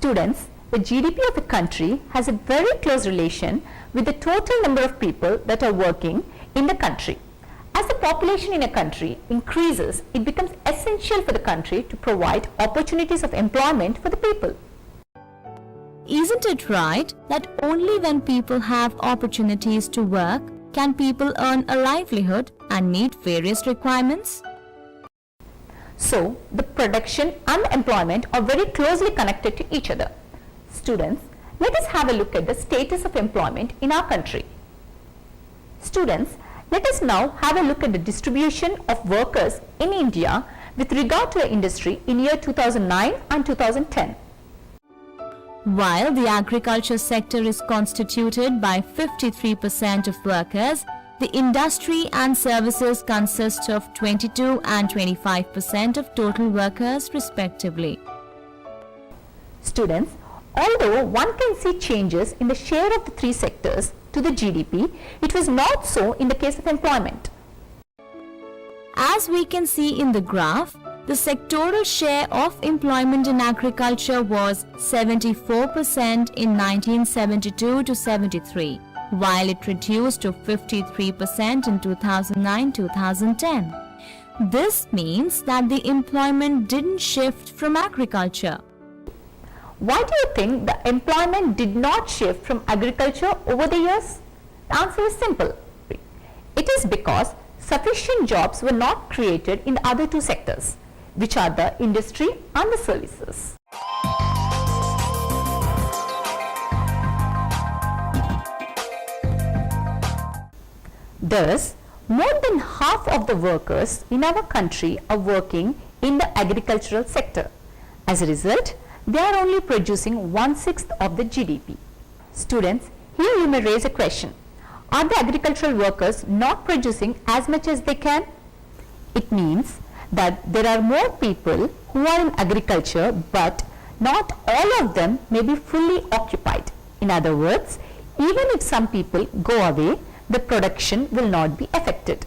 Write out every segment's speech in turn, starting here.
Students, the GDP of a country has a very close relation with the total number of people that are working in the country. As the population in a country increases, it becomes essential for the country to provide opportunities of employment for the people. Isn't it right that only when people have opportunities to work can people earn a livelihood and meet various requirements? So, the production and employment are very closely connected to each other. Students, let us have a look at the status of employment in our country. Students, let us now have a look at the distribution of workers in India with regard to the industry in year 2009 and 2010. While the agriculture sector is constituted by 53% of workers, the industry and services consist of 22 and 25% of total workers respectively. Students, although one can see changes in the share of the three sectors to the GDP, it was not so in the case of employment. As we can see in the graph, the sectoral share of employment in agriculture was 74% in 1972 to 73, while it reduced to 53% in 2009-2010. This means that the employment didn't shift from agriculture. Why do you think the employment did not shift from agriculture over the years? The answer is simple. It is because sufficient jobs were not created in the other two sectors, which are the industry and the services. Thus, more than half of the workers in our country are working in the agricultural sector. As a result, they are only producing 1/6 of the GDP. Students, here you may raise a question. Are the agricultural workers not producing as much as they can? It means that there are more people who are in agriculture, but not all of them may be fully occupied. In other words, even if some people go away, the production will not be affected.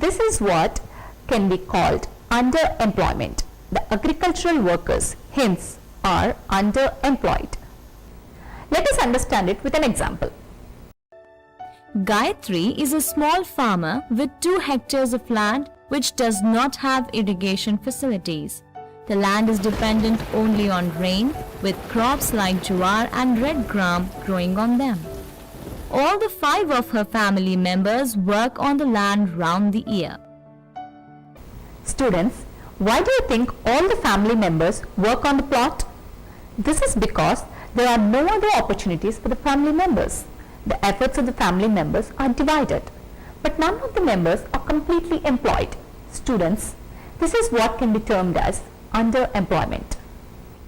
This is what can be called underemployment. The agricultural workers, hence, are underemployed. Let us understand it with an example. Gayatri is a small farmer with 2 hectares of land which does not have irrigation facilities. The land is dependent only on rain, with crops like jowar and red gram growing on them. All the 5 of her family members work on the land round the year. Students, why do you think all the family members work on the plot? This is because there are no other opportunities for the family members. The efforts of the family members are divided, but none of the members are completely employed. Students, this is what can be termed as underemployment.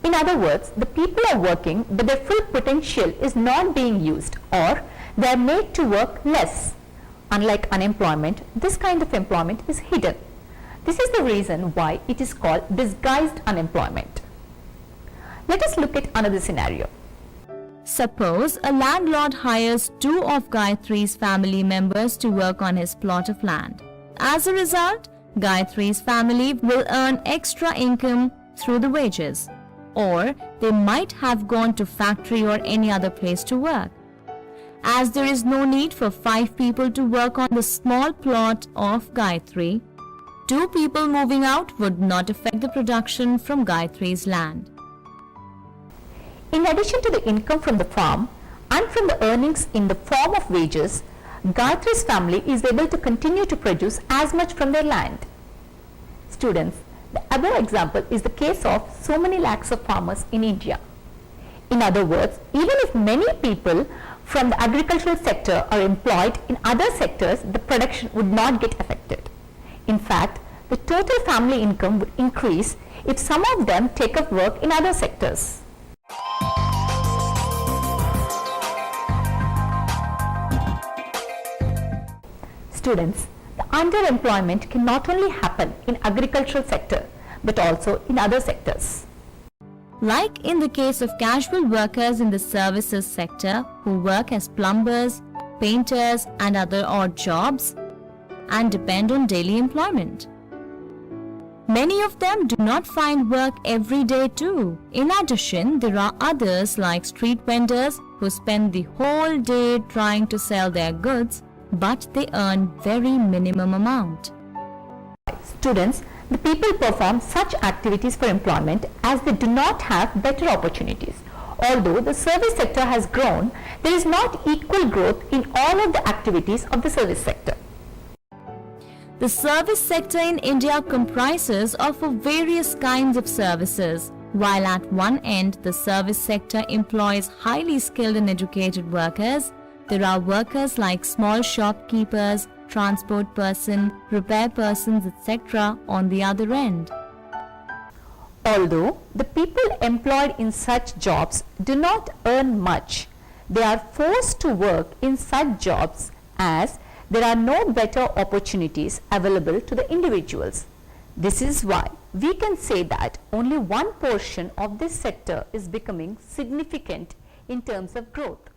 In other words, the people are working, but their full potential is not being used, or they are made to work less. Unlike unemployment, this kind of employment is hidden. This is the reason why it is called disguised unemployment. Let us look at another scenario. Suppose a landlord hires 2 of Gayatri's family members to work on his plot of land. As a result, Gayatri's family will earn extra income through the wages, or they might have gone to factory or any other place to work. As there is no need for 5 people to work on the small plot of Gayatri, 2 people moving out would not affect the production from Gayatri's land. In addition to the income from the farm and from the earnings in the form of wages, Gayatri's family is able to continue to produce as much from their land. Students, the other example is the case of so many lakhs of farmers in India. In other words, even if many people from the agricultural sector are employed in other sectors, the production would not get affected. In fact, the total family income would increase if some of them take up work in other sectors. Students, the underemployment can not only happen in agricultural sector, but also in other sectors. Like in the case of casual workers in the services sector who work as plumbers, painters and other odd jobs and depend on daily employment. Many of them do not find work every day too. In addition, there are others like street vendors who spend the whole day trying to sell their goods, but they earn very minimum amount. Students, the people perform such activities for employment as they do not have better opportunities. Although the service sector has grown, there is not equal growth in all of the activities of the service sector. The service sector in India comprises of various kinds of services. While at one end the service sector employs highly skilled and educated workers, there are workers like small shopkeepers, transport person, repair persons, etc. on the other end. Although the people employed in such jobs do not earn much, they are forced to work in such jobs as there are no better opportunities available to the individuals. This is why we can say that only one portion of this sector is becoming significant in terms of growth.